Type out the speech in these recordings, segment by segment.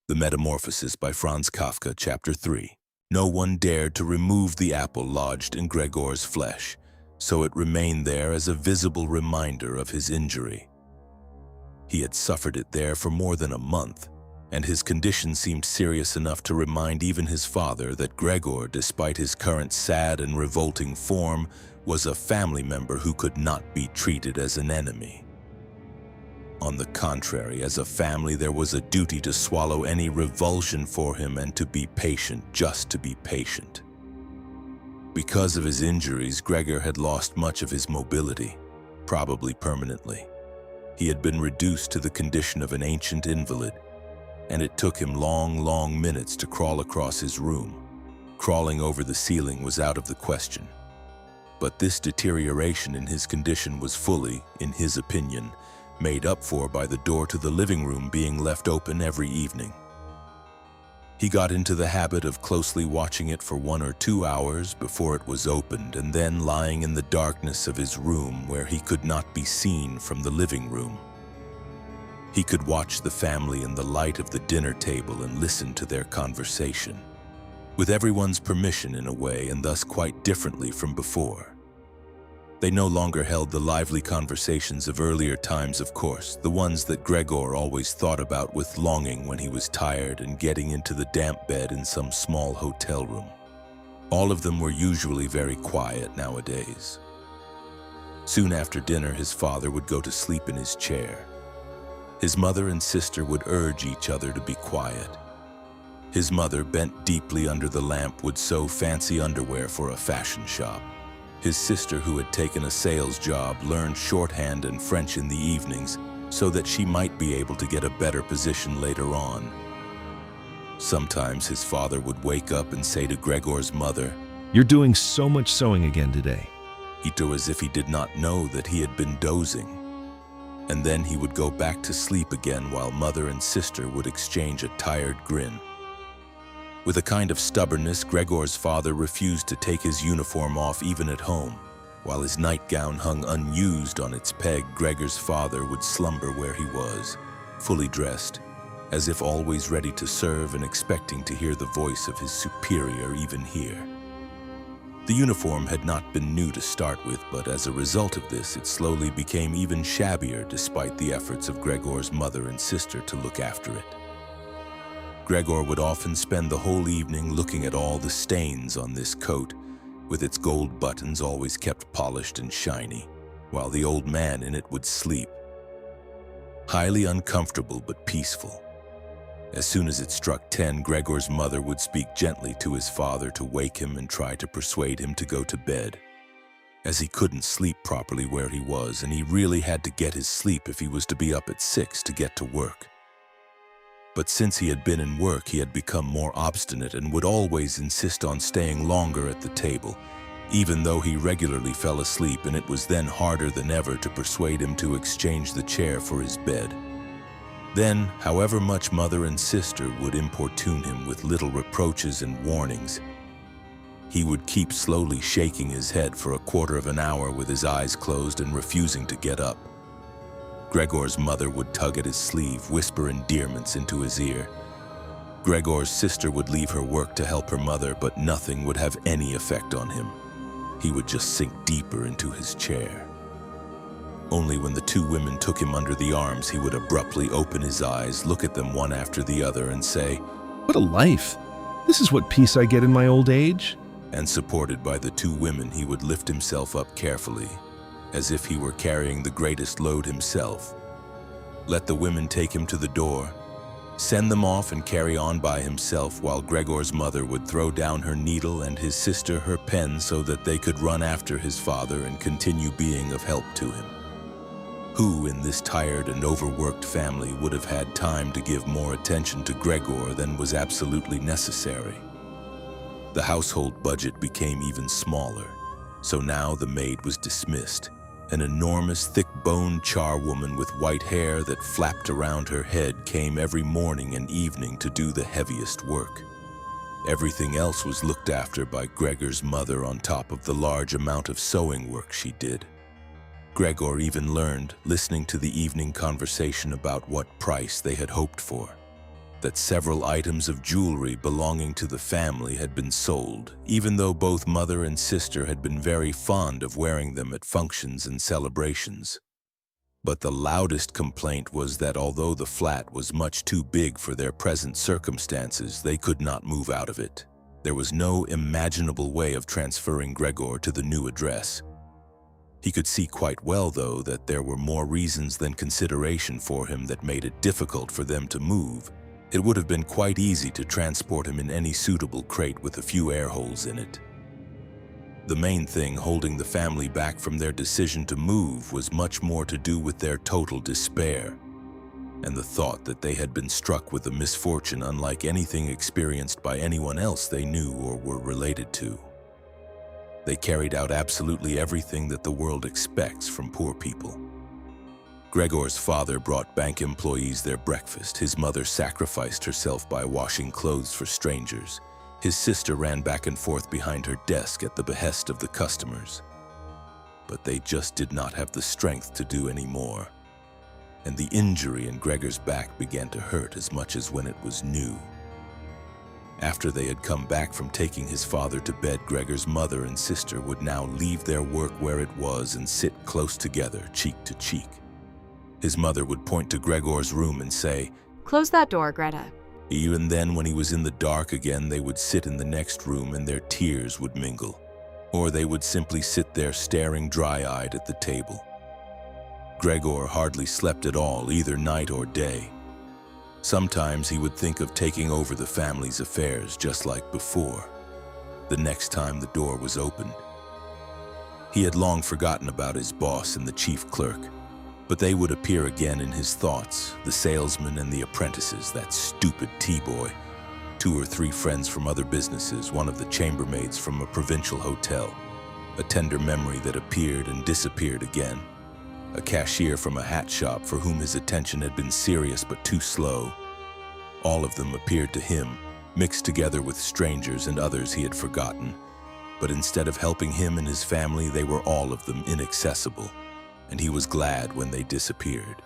The Metamorphosis by Franz Kafka, Chapter 3. No one dared to remove the apple lodged in Gregor's flesh, so it remained there as a visible reminder of his injury. He had suffered it there for more than a month, and his condition seemed serious enough to remind even his father that Gregor, despite his current sad and revolting form, was a family member who could not be treated as an enemy. On the contrary, as a family, there was a duty to swallow any revulsion for him and to be patient, just to be patient. Because of his injuries, Gregor had lost much of his mobility, probably permanently. He had been reduced to the condition of an ancient invalid, and it took him long minutes to crawl across his room. Crawling over the ceiling was out of the question. But this deterioration in his condition was fully, in his opinion, made up for by the door to the living room being left open every evening. He got into the habit of closely watching it for 1 or 2 hours before it was opened, and then lying in the darkness of his room where he could not be seen from the living room. He could watch the family in the light of the dinner table and listen to their conversation, with everyone's permission in a way, and thus quite differently from before. They no longer held the lively conversations of earlier times, of course, the ones that Gregor always thought about with longing when he was tired and getting into the damp bed in some small hotel room. All of them were usually very quiet nowadays. Soon after dinner, his father would go to sleep in his chair. His mother and sister would urge each other to be quiet. His mother, bent deeply under the lamp, would sew fancy underwear for a fashion shop. His sister, who had taken a sales job, learned shorthand and French in the evenings so that she might be able to get a better position later on. Sometimes his father would wake up and say to Gregor's mother, "You're doing so much sewing again today." He'd do as if he did not know that he had been dozing. And then he would go back to sleep again while mother and sister would exchange a tired grin. With a kind of stubbornness, Gregor's father refused to take his uniform off even at home. While his nightgown hung unused on its peg, Gregor's father would slumber where he was, fully dressed, as if always ready to serve and expecting to hear the voice of his superior even here. The uniform had not been new to start with, but as a result of this, it slowly became even shabbier despite the efforts of Gregor's mother and sister to look after it. Gregor would often spend the whole evening looking at all the stains on this coat, with its gold buttons always kept polished and shiny, while the old man in it would sleep. Highly uncomfortable but peaceful. As soon as it struck 10, Gregor's mother would speak gently to his father to wake him and try to persuade him to go to bed, as he couldn't sleep properly where he was, and he really had to get his sleep if he was to be up at 6 to get to work. But since he had been in work, he had become more obstinate and would always insist on staying longer at the table, even though he regularly fell asleep, and it was then harder than ever to persuade him to exchange the chair for his bed. Then, however much mother and sister would importune him with little reproaches and warnings, he would keep slowly shaking his head for a quarter of an hour with his eyes closed and refusing to get up. Gregor's mother would tug at his sleeve, whisper endearments into his ear. Gregor's sister would leave her work to help her mother, but nothing would have any effect on him. He would just sink deeper into his chair. Only when the two women took him under the arms, he would abruptly open his eyes, look at them one after the other, and say, "What a life! This is what peace I get in my old age." And supported by the two women, he would lift himself up carefully, as if he were carrying the greatest load himself. Let the women take him to the door, send them off and carry on by himself, while Gregor's mother would throw down her needle and his sister her pen so that they could run after his father and continue being of help to him. Who in this tired and overworked family would have had time to give more attention to Gregor than was absolutely necessary? The household budget became even smaller, so now the maid was dismissed. An enormous, thick-boned charwoman with white hair that flapped around her head came every morning and evening to do the heaviest work. Everything else was looked after by Gregor's mother on top of the large amount of sewing work she did. Gregor even learned, listening to the evening conversation, about what price they had hoped for. that several items of jewelry belonging to the family had been sold, even though both mother and sister had been very fond of wearing them at functions and celebrations. But the loudest complaint was that although the flat was much too big for their present circumstances, they could not move out of it. There was no imaginable way of transferring Gregor to the new address. He could see quite well, though, that there were more reasons than consideration for him that made it difficult for them to move. It would have been quite easy to transport him in any suitable crate with a few air holes in it. The main thing holding the family back from their decision to move was much more to do with their total despair, and the thought that they had been struck with a misfortune unlike anything experienced by anyone else they knew or were related to. They carried out absolutely everything that the world expects from poor people. Gregor's father brought bank employees their breakfast. His mother sacrificed herself by washing clothes for strangers. His sister ran back and forth behind her desk at the behest of the customers. But they just did not have the strength to do any more, and the injury in Gregor's back began to hurt as much as when it was new. After they had come back from taking his father to bed, Gregor's mother and sister would now leave their work where it was and sit close together, cheek to cheek. His mother would point to Gregor's room and say, "Close that door, Grete." Even then, when he was in the dark again, they would sit in the next room and their tears would mingle. Or they would simply sit there staring dry-eyed at the table. Gregor hardly slept at all, either night or day. Sometimes he would think of taking over the family's affairs just like before, the next time the door was opened. He had long forgotten about his boss and the chief clerk, but they would appear again in his thoughts, the salesman and the apprentices, that stupid T-boy, 2 or 3 friends from other businesses, one of the chambermaids from a provincial hotel, a tender memory that appeared and disappeared again, a cashier from a hat shop for whom his attention had been serious but too slow. All of them appeared to him, mixed together with strangers and others he had forgotten, but instead of helping him and his family, they were all of them inaccessible, and he was glad when they disappeared.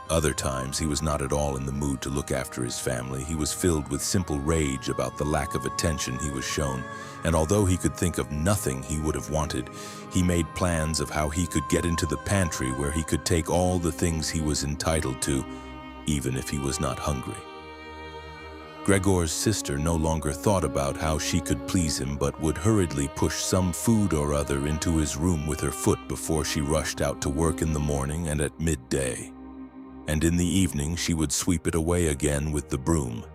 Other times, he was not at all in the mood to look after his family. He was filled with simple rage about the lack of attention he was shown, and although he could think of nothing he would have wanted, he made plans of how he could get into the pantry where he could take all the things he was entitled to, even if he was not hungry. Gregor's sister no longer thought about how she could please him, but would hurriedly push some food or other into his room with her foot before she rushed out to work in the morning and at midday. And in the evening she would sweep it away again with the broom,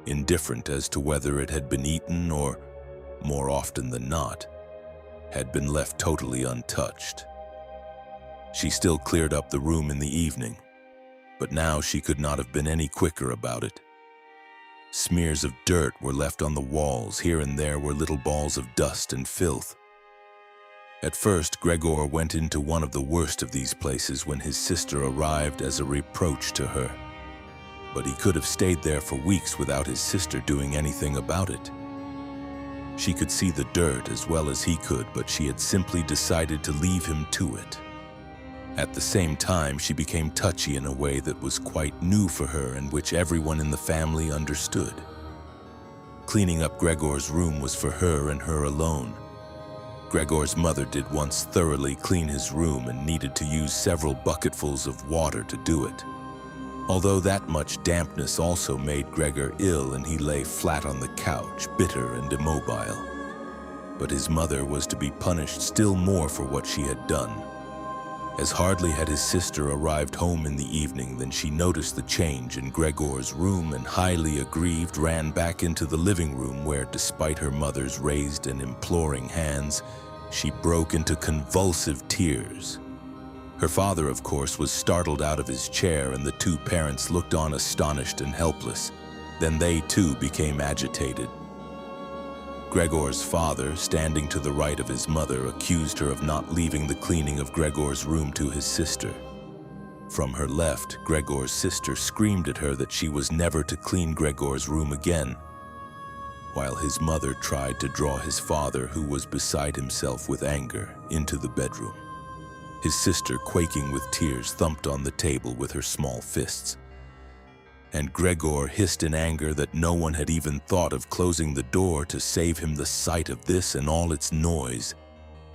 indifferent as to whether it had been eaten or, more often than not, had been left totally untouched. She still cleared up the room in the evening, but now she could not have been any quicker about it. Smears of dirt were left on the walls. Here and there were little balls of dust and filth. At first, Gregor went into one of the worst of these places when his sister arrived as a reproach to her. But he could have stayed there for weeks without his sister doing anything about it. She could see the dirt as well as he could, but she had simply decided to leave him to it. At the same time, she became touchy in a way that was quite new for her and which everyone in the family understood. Cleaning up Gregor's room was for her and her alone. Gregor's mother did once thoroughly clean his room and needed to use several bucketfuls of water to do it. Although that much dampness also made Gregor ill and he lay flat on the couch, bitter and immobile. But his mother was to be punished still more for what she had done. As hardly had his sister arrived home in the evening than she noticed the change in Gregor's room and, highly aggrieved, ran back into the living room where, despite her mother's raised and imploring hands, she broke into convulsive tears. Her father, of course, was startled out of his chair, and the 2 parents looked on astonished and helpless. Then they, too, became agitated. Gregor's father, standing to the right of his mother, accused her of not leaving the cleaning of Gregor's room to his sister. From her left, Gregor's sister screamed at her that she was never to clean Gregor's room again, while his mother tried to draw his father, who was beside himself with anger, into the bedroom. His sister, quaking with tears, thumped on the table with her small fists. and Gregor hissed in anger that no one had even thought of closing the door to save him the sight of this and all its noise.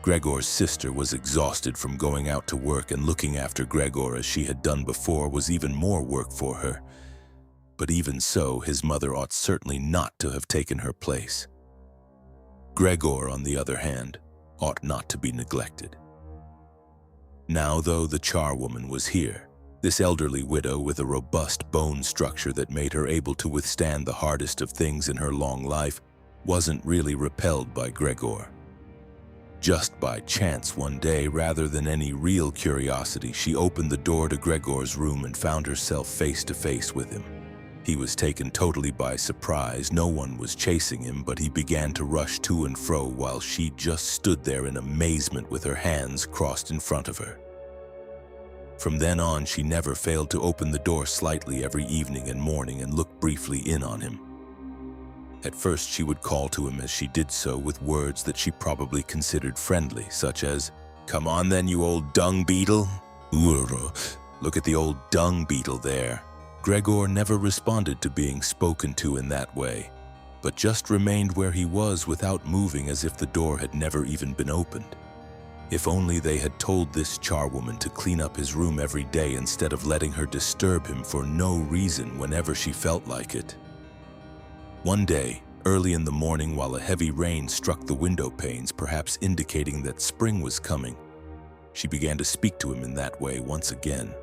Gregor's sister was exhausted from going out to work, and looking after Gregor as she had done before was even more work for her. But even so, his mother ought certainly not to have taken her place. Gregor, on the other hand, ought not to be neglected. Now, though, the charwoman was here. This elderly widow with a robust bone structure that made her able to withstand the hardest of things in her long life wasn't really repelled by Gregor. Just by chance one day, rather than any real curiosity, she opened the door to Gregor's room and found herself face to face with him. He was taken totally by surprise. No one was chasing him, but he began to rush to and fro while she just stood there in amazement with her hands crossed in front of her. From then on, she never failed to open the door slightly every evening and morning and look briefly in on him. At first, she would call to him as she did so with words that she probably considered friendly, such as, "Come on then, you old dung beetle. Look at the old dung beetle there." Gregor never responded to being spoken to in that way, but just remained where he was without moving, as if the door had never even been opened. If only they had told this charwoman to clean up his room every day instead of letting her disturb him for no reason whenever she felt like it. One day, early in the morning, while a heavy rain struck the window panes, perhaps indicating that spring was coming, she began to speak to him in that way once again.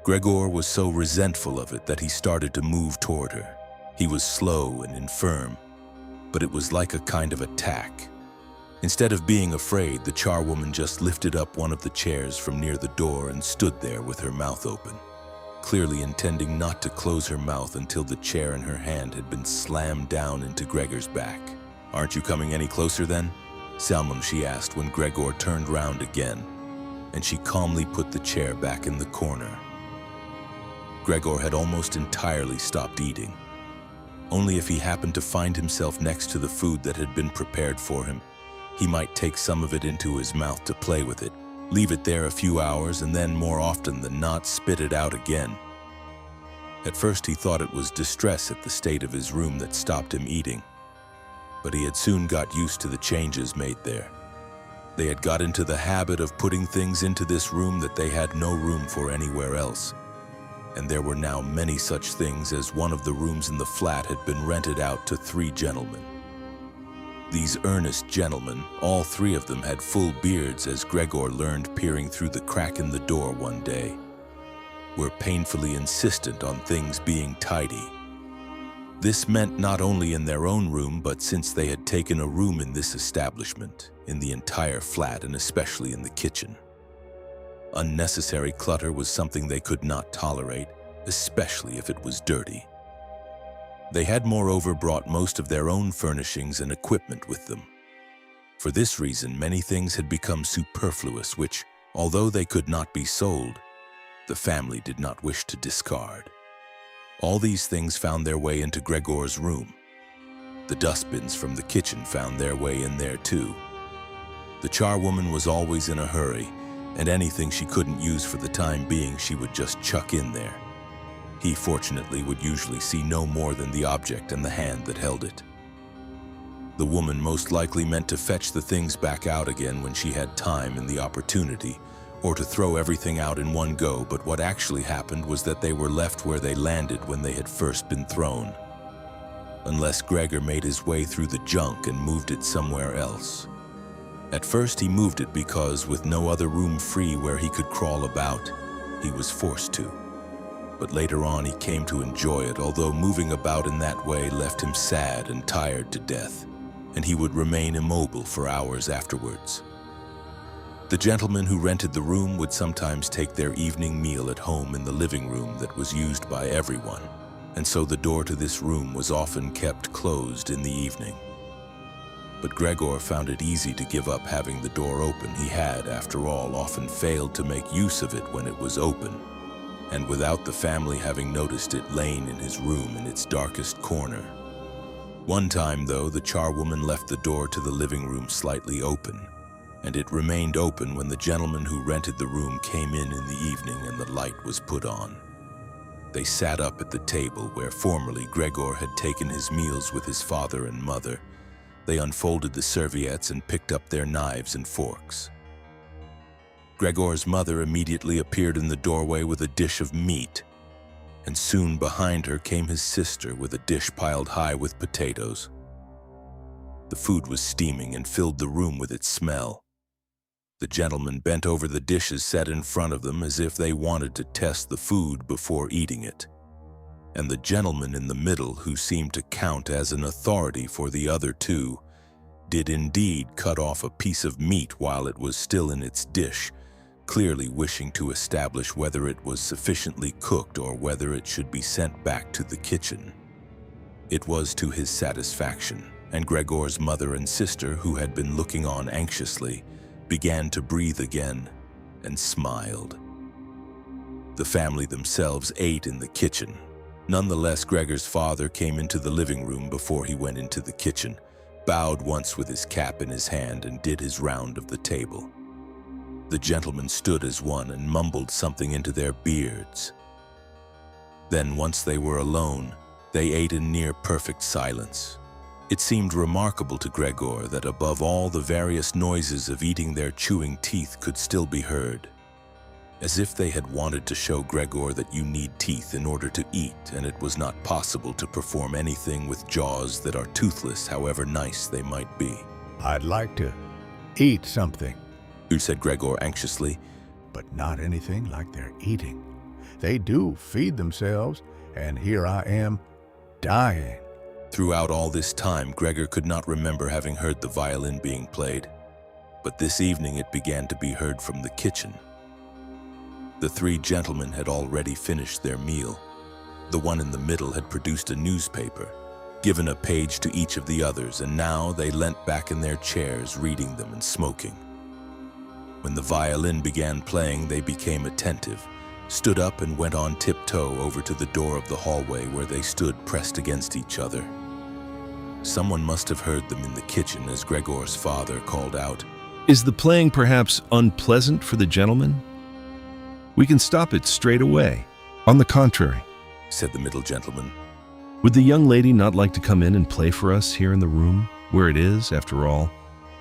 Gregor was so resentful of it that he started to move toward her. He was slow and infirm, but it was like a kind of attack. Instead of being afraid, the charwoman just lifted up one of the chairs from near the door and stood there with her mouth open, clearly intending not to close her mouth until the chair in her hand had been slammed down into Gregor's back. "Aren't you coming any closer then?" Salmon, she asked when Gregor turned round again, and she calmly put the chair back in the corner. Gregor had almost entirely stopped eating. Only if he happened to find himself next to the food that had been prepared for him, he might take some of it into his mouth to play with it, leave it there a few hours, and then, more often than not, spit it out again. At first he thought it was distress at the state of his room that stopped him eating, but he had soon got used to the changes made there. They had got into the habit of putting things into this room that they had no room for anywhere else, and there were now many such things as one of the rooms in the flat had been rented out to 3 gentlemen. These earnest gentlemen, all 3 of them had full beards, as Gregor learned peering through the crack in the door one day, were painfully insistent on things being tidy. This meant not only in their own room, but since they had taken a room in this establishment, in the entire flat and especially in the kitchen. Unnecessary clutter was something they could not tolerate, especially if it was dirty. They had moreover brought most of their own furnishings and equipment with them. For this reason, many things had become superfluous which, although they could not be sold, the family did not wish to discard. All these things found their way into Gregor's room. The dustbins from the kitchen found their way in there too. The charwoman was always in a hurry, and anything she couldn't use for the time being she would just chuck in there. He, fortunately, would usually see no more than the object and the hand that held it. The woman most likely meant to fetch the things back out again when she had time and the opportunity, or to throw everything out in one go, but what actually happened was that they were left where they landed when they had first been thrown. Unless Gregor made his way through the junk and moved it somewhere else. At first he moved it because, with no other room free where he could crawl about, he was forced to. But later on he came to enjoy it, although moving about in that way left him sad and tired to death, and he would remain immobile for hours afterwards. The gentleman who rented the room would sometimes take their evening meal at home in the living room that was used by everyone, and so the door to this room was often kept closed in the evening. But Gregor found it easy to give up having the door open. He had, after all, often failed to make use of it when it was open, and without the family having noticed it laying in his room in its darkest corner. One time, though, the charwoman left the door to the living room slightly open, and it remained open when the gentleman who rented the room came in the evening and the light was put on. They sat up at the table where formerly Gregor had taken his meals with his father and mother. They unfolded the serviettes and picked up their knives and forks. Gregor's mother immediately appeared in the doorway with a dish of meat, and soon behind her came his sister with a dish piled high with potatoes. The food was steaming and filled the room with its smell. The gentlemen bent over the dishes set in front of them as if they wanted to test the food before eating it. And the gentleman in the middle, who seemed to count as an authority for the other two, did indeed cut off a piece of meat while it was still in its dish, clearly wishing to establish whether it was sufficiently cooked or whether it should be sent back to the kitchen. It was to his satisfaction, and Gregor's mother and sister, who had been looking on anxiously, began to breathe again and smiled. The family themselves ate in the kitchen. Nonetheless, Gregor's father came into the living room before he went into the kitchen, bowed once with his cap in his hand, and did his round of the table. The gentlemen stood as one and mumbled something into their beards. Then, once they were alone, they ate in near perfect silence. It seemed remarkable to Gregor that above all the various noises of eating, their chewing teeth could still be heard, as if they had wanted to show Gregor that you need teeth in order to eat, and it was not possible to perform anything with jaws that are toothless, however nice they might be. "I'd like to eat something," said Gregor anxiously. "but not anything like they're eating. They do feed themselves, and here I am, dying." Throughout all this time, Gregor could not remember having heard the violin being played, but this evening it began to be heard from the kitchen. The three gentlemen had already finished their meal. The one in the middle had produced a newspaper, given a page to each of the others, and now they leant back in their chairs, reading them and smoking. When the violin began playing, they became attentive, stood up and went on tiptoe over to the door of the hallway, where they stood pressed against each other. Someone must have heard them in the kitchen as Gregor's father called out, Is the playing perhaps unpleasant for the gentleman? We can stop it straight away. On the contrary, said the middle gentleman. Would the young lady not like to come in and play for us here in the room, where it is, after all,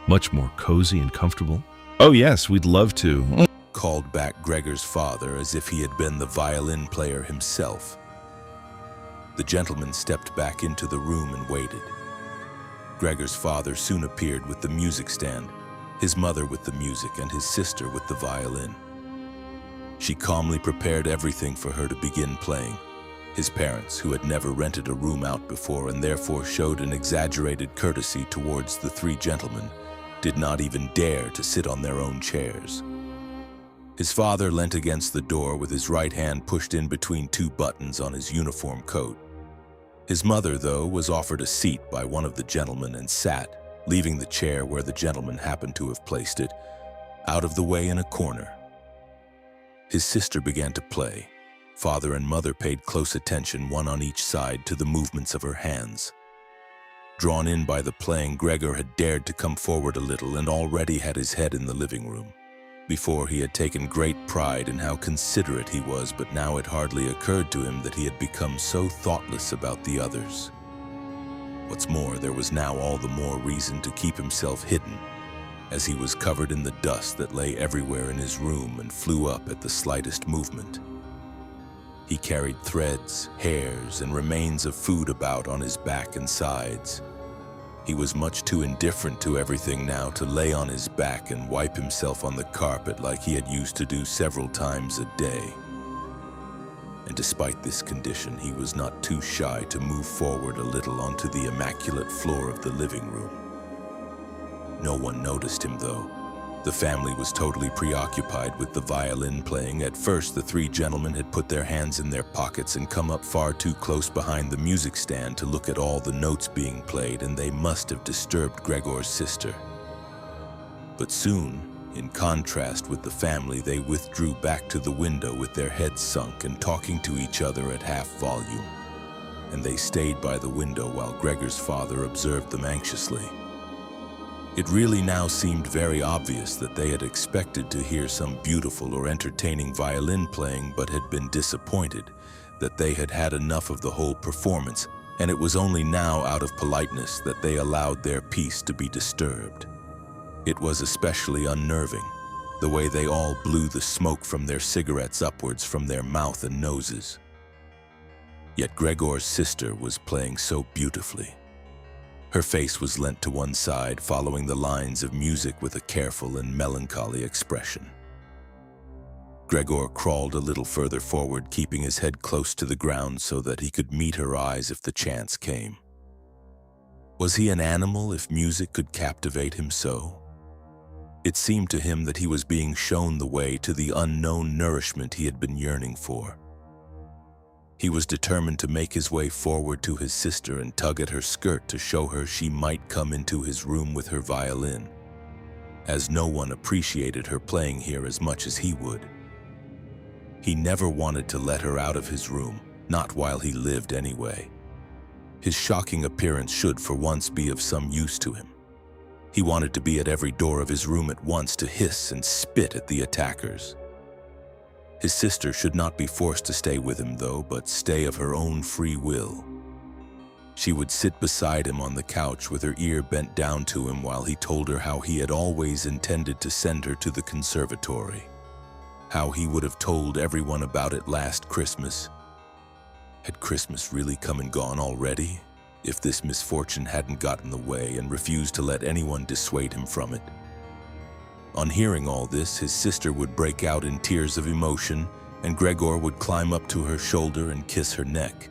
much more cozy and comfortable? Oh yes, we'd love to, called back Gregor's father as if he had been the violin player himself. The gentleman stepped back into the room and waited. Gregor's father soon appeared with the music stand, his mother with the music, and his sister with the violin. She calmly prepared everything for her to begin playing. His parents, who had never rented a room out before and therefore showed an exaggerated courtesy towards the three gentlemen, did not even dare to sit on their own chairs. His father leant against the door with his right hand pushed in between two buttons on his uniform coat. His mother, though, was offered a seat by one of the gentlemen and sat, leaving the chair where the gentleman happened to have placed it, out of the way in a corner. His sister began to play. Father and mother paid close attention, one on each side, to the movements of her hands. Drawn in by the playing, Gregor had dared to come forward a little and already had his head in the living room. Before, he had taken great pride in how considerate he was, but now it hardly occurred to him that he had become so thoughtless about the others. What's more, there was now all the more reason to keep himself hidden, as he was covered in the dust that lay everywhere in his room and flew up at the slightest movement. He carried threads, hairs, and remains of food about on his back and sides. He was much too indifferent to everything now to lay on his back and wipe himself on the carpet like he had used to do several times a day. And despite this condition, he was not too shy to move forward a little onto the immaculate floor of the living room. No one noticed him, though. The family was totally preoccupied with the violin playing. At first, the three gentlemen had put their hands in their pockets and come up far too close behind the music stand to look at all the notes being played, and they must have disturbed Gregor's sister. But soon, in contrast with the family, they withdrew back to the window with their heads sunk and talking to each other at half volume. And they stayed by the window while Gregor's father observed them anxiously. It really now seemed very obvious that they had expected to hear some beautiful or entertaining violin playing, but had been disappointed, that they had had enough of the whole performance, and it was only now out of politeness that they allowed their peace to be disturbed. It was especially unnerving, the way they all blew the smoke from their cigarettes upwards from their mouth and noses. Yet Gregor's sister was playing so beautifully. Her face was leant to one side, following the lines of music with a careful and melancholy expression. Gregor crawled a little further forward, keeping his head close to the ground so that he could meet her eyes if the chance came. Was he an animal if music could captivate him so? It seemed to him that he was being shown the way to the unknown nourishment he had been yearning for. He was determined to make his way forward to his sister and tug at her skirt to show her she might come into his room with her violin, as no one appreciated her playing here as much as he would. He never wanted to let her out of his room, not while he lived anyway. His shocking appearance should for once be of some use to him. He wanted to be at every door of his room at once to hiss and spit at the attackers. His sister should not be forced to stay with him, though, but stay of her own free will. She would sit beside him on the couch with her ear bent down to him while he told her how he had always intended to send her to the conservatory, how he would have told everyone about it last Christmas. Had Christmas really come and gone already, if this misfortune hadn't got in the way and refused to let anyone dissuade him from it? On hearing all this, his sister would break out in tears of emotion, and Gregor would climb up to her shoulder and kiss her neck,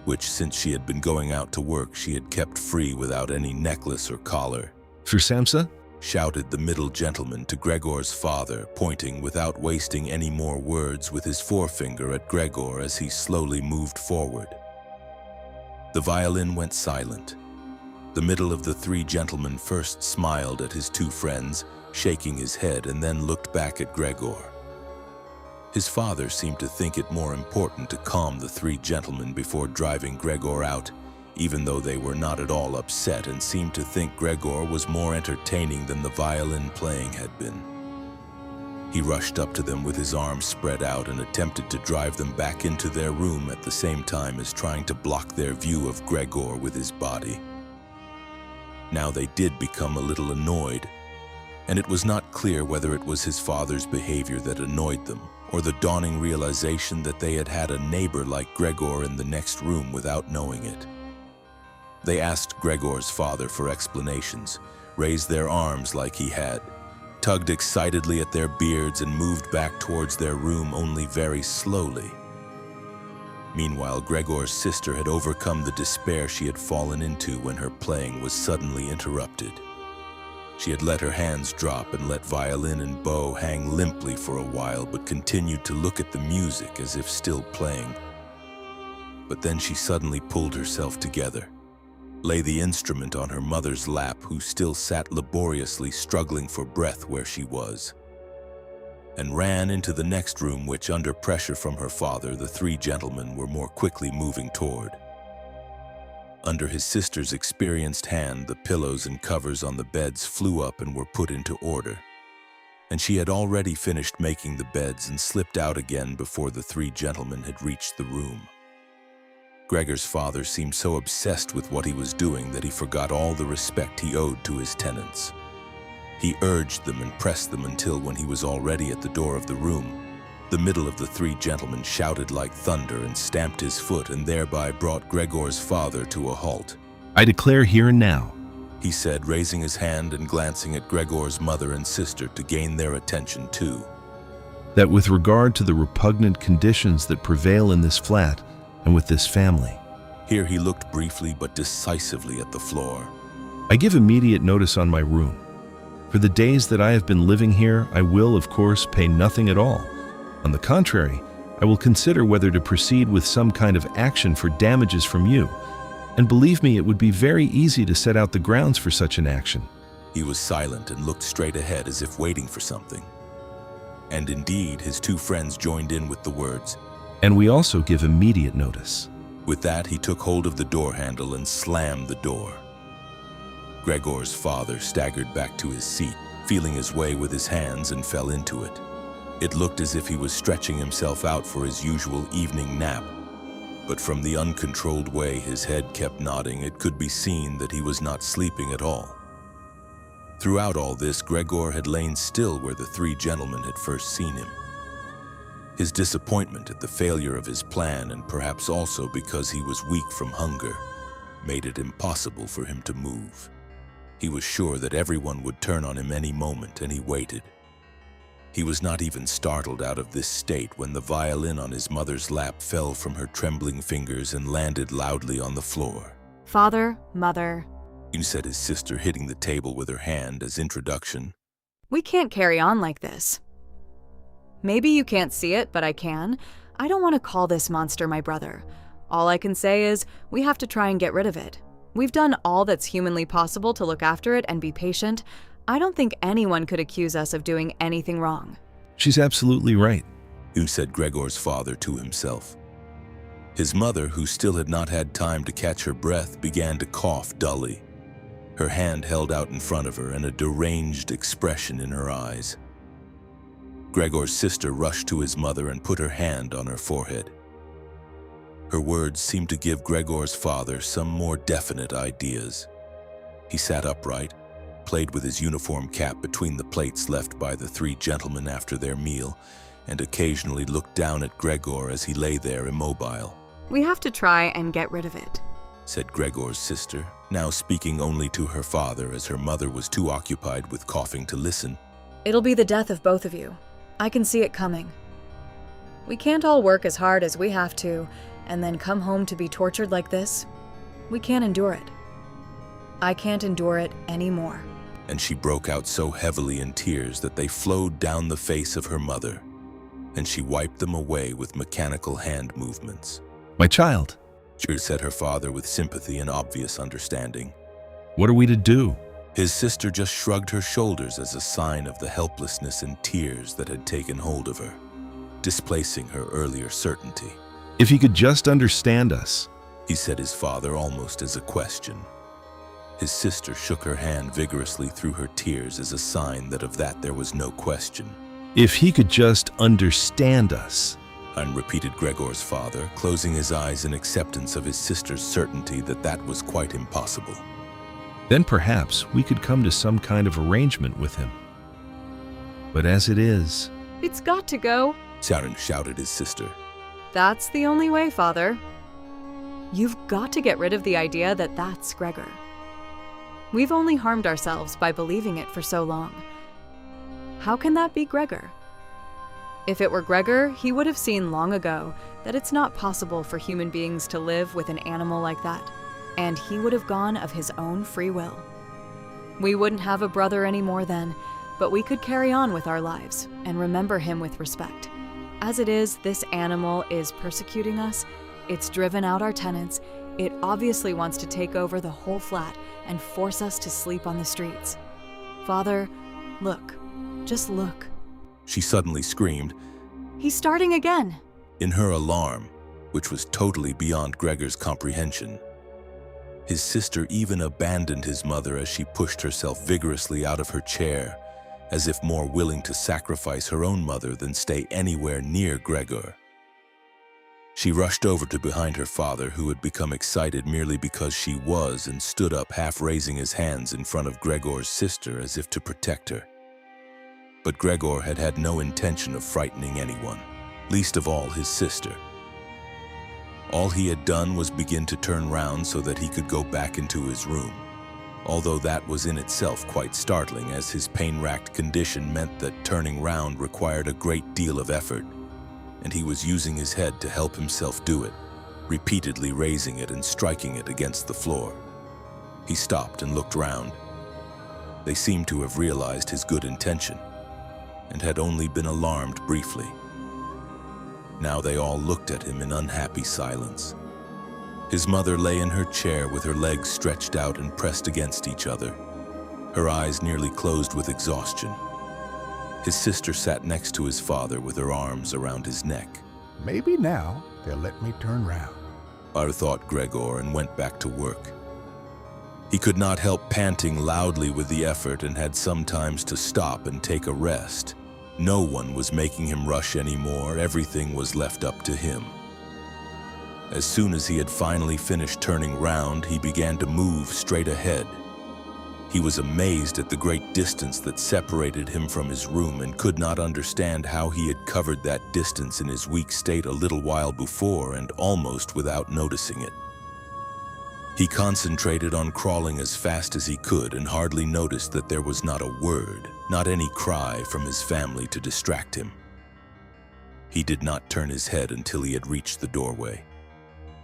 which, since she had been going out to work, she had kept free without any necklace or collar. For Samsa? Shouted the middle gentleman to Gregor's father, pointing without wasting any more words with his forefinger at Gregor as he slowly moved forward. The violin went silent. The middle of the three gentlemen first smiled at his two friends, shaking his head, and then looked back at Gregor. His father seemed to think it more important to calm the three gentlemen before driving Gregor out, even though they were not at all upset and seemed to think Gregor was more entertaining than the violin playing had been. He rushed up to them with his arms spread out and attempted to drive them back into their room at the same time as trying to block their view of Gregor with his body. Now they did become a little annoyed, and it was not clear whether it was his father's behavior that annoyed them, or the dawning realization that they had had a neighbor like Gregor in the next room without knowing it. They asked Gregor's father for explanations, raised their arms like he had, tugged excitedly at their beards, and moved back towards their room only very slowly. Meanwhile, Gregor's sister had overcome the despair she had fallen into when her playing was suddenly interrupted. She had let her hands drop and let violin and bow hang limply for a while, but continued to look at the music as if still playing. But then she suddenly pulled herself together, lay the instrument on her mother's lap, who still sat laboriously struggling for breath where she was, and ran into the next room, which, under pressure from her father, the three gentlemen were more quickly moving toward. Under his sister's experienced hand, the pillows and covers on the beds flew up and were put into order, and she had already finished making the beds and slipped out again before the three gentlemen had reached the room. Gregor's father seemed so obsessed with what he was doing that he forgot all the respect he owed to his tenants. He urged them and pressed them until, when he was already at the door of the room, the middle of the three gentlemen shouted like thunder and stamped his foot, and thereby brought Gregor's father to a halt. I declare here and now, he said, raising his hand and glancing at Gregor's mother and sister to gain their attention too, that with regard to the repugnant conditions that prevail in this flat and with this family. Here he looked briefly but decisively at the floor. I give immediate notice on my room. For the days that I have been living here, I will, of course, pay nothing at all. On the contrary, I will consider whether to proceed with some kind of action for damages from you. And believe me, it would be very easy to set out the grounds for such an action. He was silent and looked straight ahead as if waiting for something. And indeed, his two friends joined in with the words, and we also give immediate notice. With that, he took hold of the door handle and slammed the door. Gregor's father staggered back to his seat, feeling his way with his hands, and fell into it. It looked as if he was stretching himself out for his usual evening nap, but from the uncontrolled way his head kept nodding, it could be seen that he was not sleeping at all. Throughout all this, Gregor had lain still where the three gentlemen had first seen him. His disappointment at the failure of his plan, and perhaps also because he was weak from hunger, made it impossible for him to move. He was sure that everyone would turn on him any moment, and he waited. He was not even startled out of this state when the violin on his mother's lap fell from her trembling fingers and landed loudly on the floor. "Father, Mother," said his sister, hitting the table with her hand as introduction. "we can't carry on like this. Maybe you can't see it, but I can. I don't want to call this monster my brother. All I can say is we have to try and get rid of it. We've done all that's humanly possible to look after it and be patient. I don't think anyone could accuse us of doing anything wrong." She's absolutely right, said Gregor's father to himself. His mother, who still had not had time to catch her breath, began to cough dully, her hand held out in front of her and a deranged expression in her eyes. Gregor's sister rushed to his mother and put her hand on her forehead. Her words seemed to give Gregor's father some more definite ideas. He sat upright, played with his uniform cap between the plates left by the three gentlemen after their meal, and occasionally looked down at Gregor as he lay there immobile. "We have to try and get rid of it," said Gregor's sister, now speaking only to her father as her mother was too occupied with coughing to listen. "It'll be the death of both of you. I can see it coming. We can't all work as hard as we have to, and then come home to be tortured like this. We can't endure it. I can't endure it anymore." And she broke out so heavily in tears that they flowed down the face of her mother, and she wiped them away with mechanical hand movements. "My child, said her father with sympathy and obvious understanding. what are we to do?" His sister just shrugged her shoulders as a sign of the helplessness and tears that had taken hold of her, displacing her earlier certainty. "If he could just understand us." Said his father almost as a question. His sister shook her hand vigorously through her tears as a sign that of that there was no question. "If he could just understand us." Repeated Gregor's father, closing his eyes in acceptance of his sister's certainty that that was quite impossible. Then perhaps we could come to some kind of arrangement with him. But as it is... "It's got to go," shouted his sister. "That's the only way, Father. You've got to get rid of the idea that that's Gregor. We've only harmed ourselves by believing it for so long. How can that be Gregor? If it were Gregor, he would have seen long ago that it's not possible for human beings to live with an animal like that, and he would have gone of his own free will. We wouldn't have a brother anymore then, but we could carry on with our lives and remember him with respect. As it is, this animal is persecuting us. It's driven out our tenants. It obviously wants to take over the whole flat and force us to sleep on the streets. Father, look. Just look." She suddenly screamed. "He's starting again." In her alarm, which was totally beyond Gregor's comprehension. His sister even abandoned his mother as she pushed herself vigorously out of her chair, as if more willing to sacrifice her own mother than stay anywhere near Gregor. She rushed over to behind her father, who had become excited merely because she was, and stood up half raising his hands in front of Gregor's sister as if to protect her. But Gregor had had no intention of frightening anyone, least of all his sister. All he had done was begin to turn round so that he could go back into his room, although that was in itself quite startling, as his pain-racked condition meant that turning round required a great deal of effort, and he was using his head to help himself do it, repeatedly raising it and striking it against the floor. He stopped and looked round. They seemed to have realized his good intention, and had only been alarmed briefly. Now they all looked at him in unhappy silence. His mother lay in her chair with her legs stretched out and pressed against each other, her eyes nearly closed with exhaustion. His sister sat next to his father with her arms around his neck. Maybe now they'll let me turn round. Thought Gregor, and went back to work. He could not help panting loudly with the effort and had sometimes to stop and take a rest. No one was making him rush anymore. Everything was left up to him. As soon as he had finally finished turning round, he began to move straight ahead. He was amazed at the great distance that separated him from his room and could not understand how he had covered that distance in his weak state a little while before and almost without noticing it. He concentrated on crawling as fast as he could and hardly noticed that there was not a word, not any cry from his family to distract him. He did not turn his head until he had reached the doorway.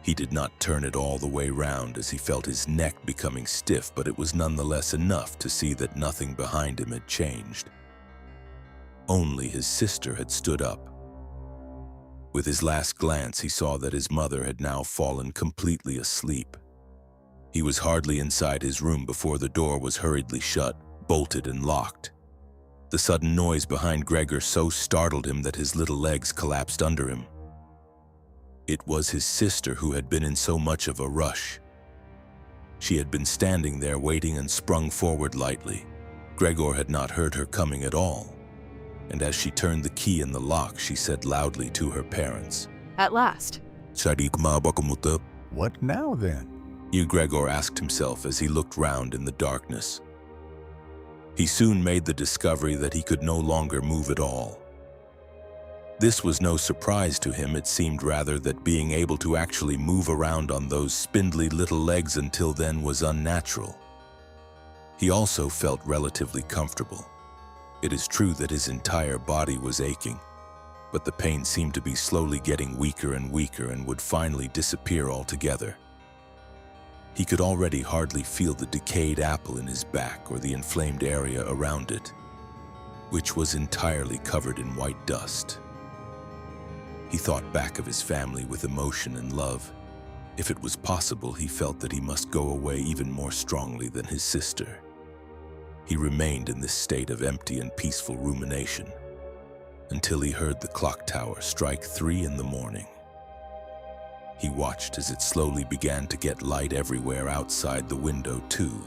He did not turn it all the way round as he felt his neck becoming stiff, but it was nonetheless enough to see that nothing behind him had changed. Only his sister had stood up. With his last glance, he saw that his mother had now fallen completely asleep. He was hardly inside his room before the door was hurriedly shut, bolted and locked. The sudden noise behind Gregor so startled him that his little legs collapsed under him. It was his sister who had been in so much of a rush. She had been standing there waiting and sprung forward lightly. Gregor had not heard her coming at all, and as she turned the key in the lock, she said loudly to her parents, At last. What now then? Gregor asked himself as he looked round in the darkness. He soon made the discovery that he could no longer move at all. This was no surprise to him. It seemed rather that being able to actually move around on those spindly little legs until then was unnatural. He also felt relatively comfortable. It is true that his entire body was aching, but the pain seemed to be slowly getting weaker and weaker and would finally disappear altogether. He could already hardly feel the decayed apple in his back or the inflamed area around it, which was entirely covered in white dust. He thought back of his family with emotion and love. If it was possible, he felt that he must go away even more strongly than his sister. He remained in this state of empty and peaceful rumination until he heard the clock tower strike 3 in the morning. He watched as it slowly began to get light everywhere outside the window too.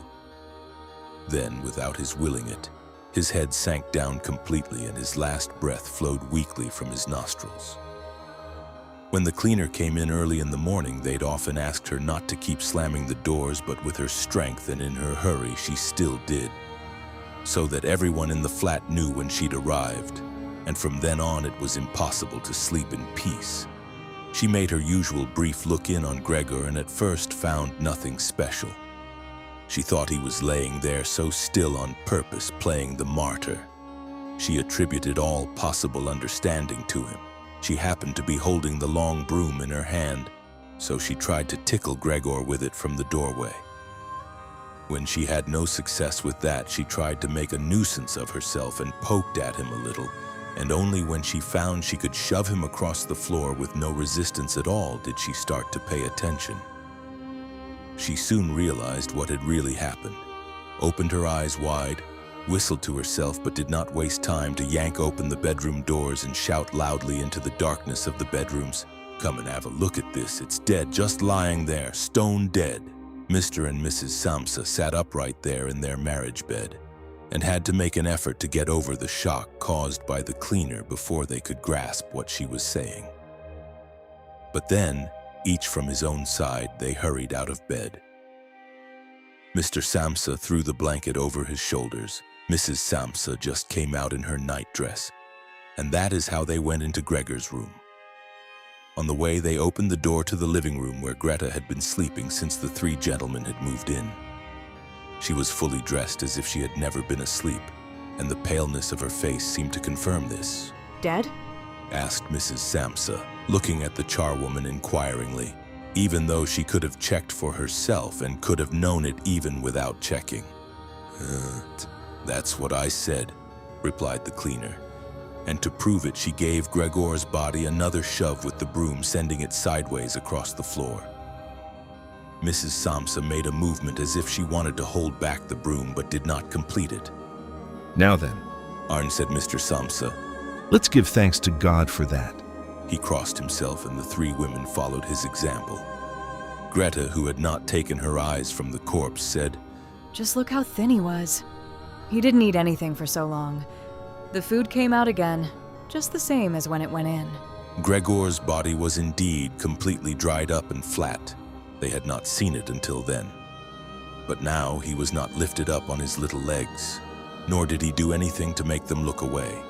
Then, without his willing it, his head sank down completely and his last breath flowed weakly from his nostrils. When the cleaner came in early in the morning, they'd often asked her not to keep slamming the doors, but with her strength and in her hurry, she still did, so that everyone in the flat knew when she'd arrived, and from then on it was impossible to sleep in peace. She made her usual brief look in on Gregor and at first found nothing special. She thought he was laying there so still on purpose, playing the martyr. She attributed all possible understanding to him. She happened to be holding the long broom in her hand, so she tried to tickle Gregor with it from the doorway. When she had no success with that, she tried to make a nuisance of herself and poked at him a little, and only when she found she could shove him across the floor with no resistance at all did she start to pay attention. She soon realized what had really happened, opened her eyes wide, whistled to herself but did not waste time to yank open the bedroom doors and shout loudly into the darkness of the bedrooms, "Come and have a look at this, it's dead, just lying there, stone dead." Mr. and Mrs. Samsa sat upright there in their marriage bed and had to make an effort to get over the shock caused by the cleaner before they could grasp what she was saying. But then, each from his own side, they hurried out of bed. Mr. Samsa threw the blanket over his shoulders. Mrs. Samsa just came out in her nightdress, and that is how they went into Gregor's room. On the way, they opened the door to the living room where Grete had been sleeping since the 3 gentlemen had moved in. She was fully dressed as if she had never been asleep, and the paleness of her face seemed to confirm this. Dead? Asked Mrs. Samsa, looking at the charwoman inquiringly, even though she could have checked for herself and could have known it even without checking. That's what I said, replied the cleaner, and to prove it she gave Gregor's body another shove with the broom, sending it sideways across the floor. Mrs. Samsa made a movement as if she wanted to hold back the broom but did not complete it. Now then, Arn said Mr. Samsa. Let's give thanks to God for that. He crossed himself and the 3 women followed his example. Grete, who had not taken her eyes from the corpse, said, Just look how thin he was. He didn't eat anything for so long. The food came out again, just the same as when it went in. Gregor's body was indeed completely dried up and flat. They had not seen it until then. But now he was not lifted up on his little legs, nor did he do anything to make them look away.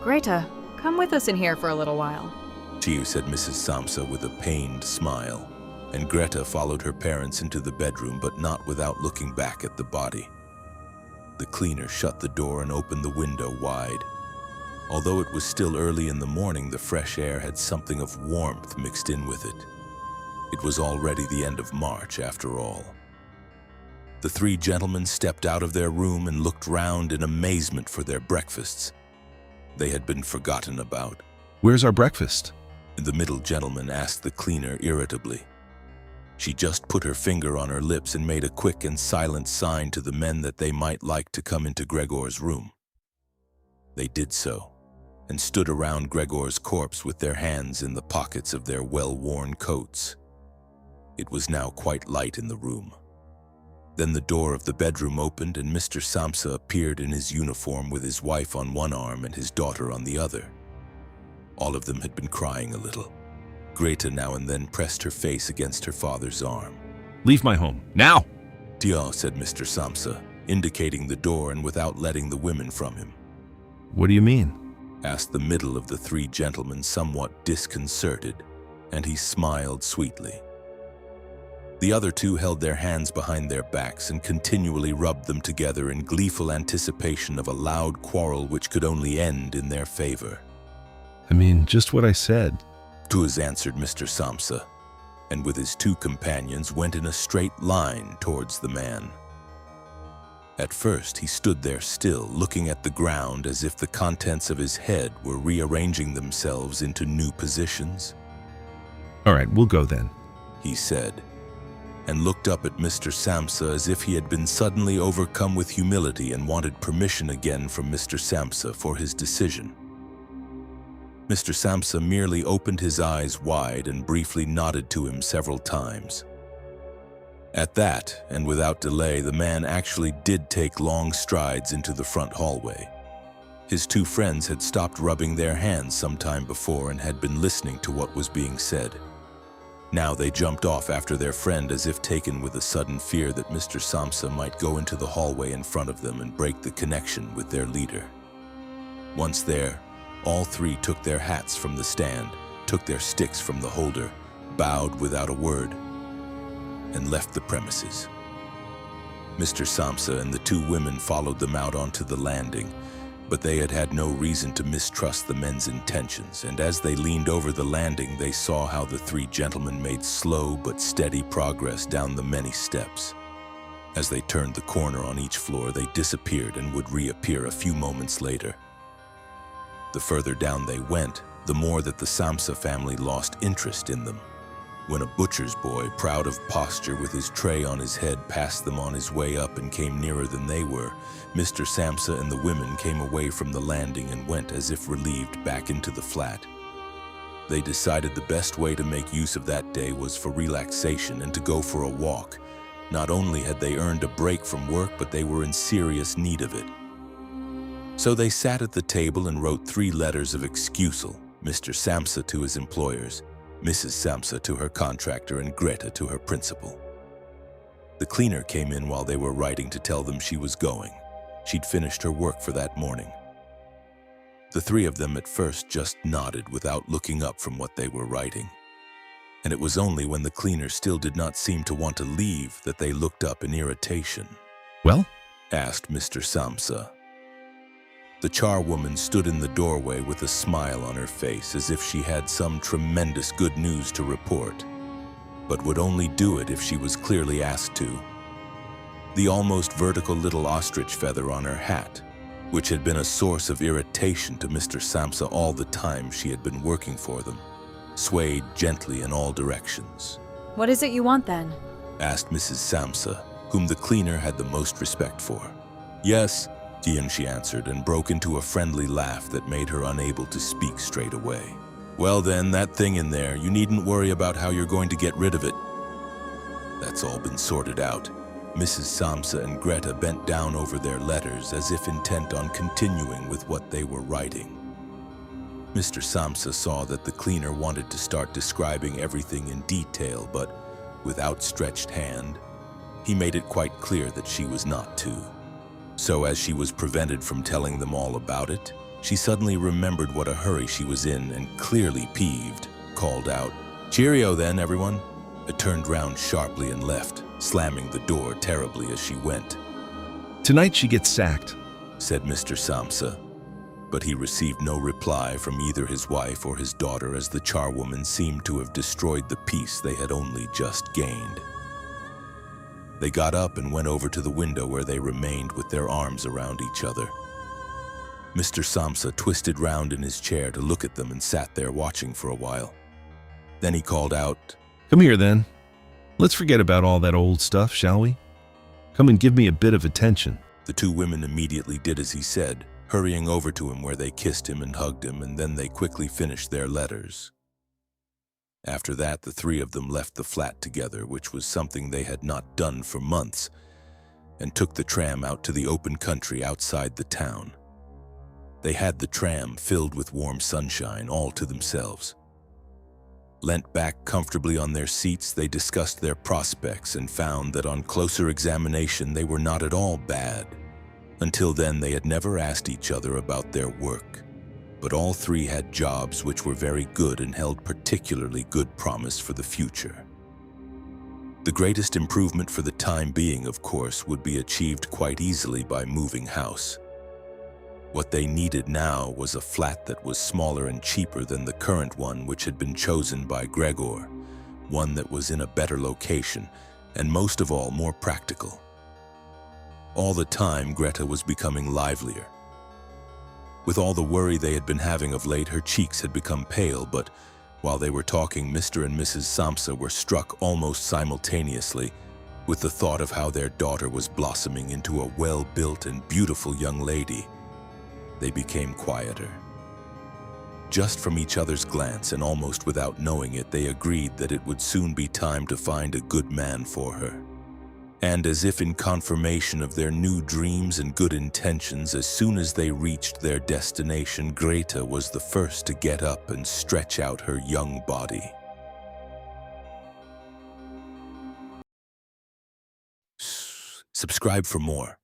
Grete, come with us in here for a little while. Said Mrs. Samsa with a pained smile, and Grete followed her parents into the bedroom, but not without looking back at the body. The cleaner shut the door and opened the window wide. Although it was still early in the morning, the fresh air had something of warmth mixed in with it. It was already the end of March, after all. The three gentlemen stepped out of their room and looked round in amazement for their breakfasts. They had been forgotten about. Where's our breakfast? The middle gentleman asked the cleaner irritably. She just put her finger on her lips and made a quick and silent sign to the men that they might like to come into Gregor's room. They did so, and stood around Gregor's corpse with their hands in the pockets of their well-worn coats. It was now quite light in the room. Then the door of the bedroom opened and Mr. Samsa appeared in his uniform with his wife on one arm and his daughter on the other. All of them had been crying a little. Grete now and then pressed her face against her father's arm. Leave my home, now! Dia, said Mr. Samsa, indicating the door and without letting the women from him. What do you mean? Asked the middle of the three gentlemen, somewhat disconcerted, and he smiled sweetly. The other two held their hands behind their backs and continually rubbed them together in gleeful anticipation of a loud quarrel which could only end in their favor. I mean, just what I said. Tuas answered Mr. Samsa, and with his two companions went in a straight line towards the man. At first he stood there still, looking at the ground as if the contents of his head were rearranging themselves into new positions. All right, we'll go then, he said, and looked up at Mr. Samsa as if he had been suddenly overcome with humility and wanted permission again from Mr. Samsa for his decision. Mr. Samsa merely opened his eyes wide and briefly nodded to him several times. At that, and without delay, the man actually did take long strides into the front hallway. His two friends had stopped rubbing their hands some time before and had been listening to what was being said. Now they jumped off after their friend as if taken with a sudden fear that Mr. Samsa might go into the hallway in front of them and break the connection with their leader. Once there, all three took their hats from the stand, took their sticks from the holder, bowed without a word, and left the premises. Mr. Samsa and the two women followed them out onto the landing, but they had had no reason to mistrust the men's intentions, and as they leaned over the landing, they saw how the three gentlemen made slow but steady progress down the many steps. As they turned the corner on each floor, they disappeared and would reappear a few moments later. The further down they went, the more that the Samsa family lost interest in them. When a butcher's boy, proud of posture with his tray on his head, passed them on his way up and came nearer than they were, Mr. Samsa and the women came away from the landing and went as if relieved back into the flat. They decided the best way to make use of that day was for relaxation and to go for a walk. Not only had they earned a break from work, but they were in serious need of it. So they sat at the table and wrote 3 letters of excusal, Mr. Samsa to his employers, Mrs. Samsa to her contractor, and Grete to her principal. The cleaner came in while they were writing to tell them she was going. She'd finished her work for that morning. The 3 of them at first just nodded without looking up from what they were writing. And it was only when the cleaner still did not seem to want to leave that they looked up in irritation. Well? Asked Mr. Samsa. The charwoman stood in the doorway with a smile on her face as if she had some tremendous good news to report, but would only do it if she was clearly asked to. The almost vertical little ostrich feather on her hat, which had been a source of irritation to Mr. Samsa all the time she had been working for them, swayed gently in all directions. What is it you want then? Asked Mrs. Samsa, whom the cleaner had the most respect for. Yes, she answered, and broke into a friendly laugh that made her unable to speak straight away. Well then, that thing in there, you needn't worry about how you're going to get rid of it. That's all been sorted out. Mrs. Samsa and Grete bent down over their letters as if intent on continuing with what they were writing. Mr. Samsa saw that the cleaner wanted to start describing everything in detail, but with outstretched hand, he made it quite clear that she was not to. So as she was prevented from telling them all about it, she suddenly remembered what a hurry she was in and, clearly peeved, called out, "Cheerio then, everyone," and turned round sharply and left, slamming the door terribly as she went. "Tonight she gets sacked," said Mr. Samsa, but he received no reply from either his wife or his daughter, as the charwoman seemed to have destroyed the peace they had only just gained. They got up and went over to the window, where they remained with their arms around each other. Mr. Samsa twisted round in his chair to look at them and sat there watching for a while. Then he called out, "Come here then. Let's forget about all that old stuff, shall we? Come and give me a bit of attention." The two women immediately did as he said, hurrying over to him, where they kissed him and hugged him, and then they quickly finished their letters. After that, the three of them left the flat together, which was something they had not done for months, and took the tram out to the open country outside the town. They had the tram filled with warm sunshine all to themselves. Leant back comfortably on their seats, they discussed their prospects and found that on closer examination they were not at all bad. Until then, they had never asked each other about their work, but all three had jobs which were very good and held particularly good promise for the future. The greatest improvement for the time being, of course, would be achieved quite easily by moving house. What they needed now was a flat that was smaller and cheaper than the current one which had been chosen by Gregor, one that was in a better location, and most of all, more practical. All the time, Grete was becoming livelier. With all the worry they had been having of late, her cheeks had become pale, but while they were talking, Mr. and Mrs. Samsa were struck almost simultaneously with the thought of how their daughter was blossoming into a well-built and beautiful young lady. They became quieter. Just from each other's glance, and almost without knowing it, they agreed that it would soon be time to find a good man for her. And as if in confirmation of their new dreams and good intentions, as soon as they reached their destination, Grete was the first to get up and stretch out her young body. Subscribe for more.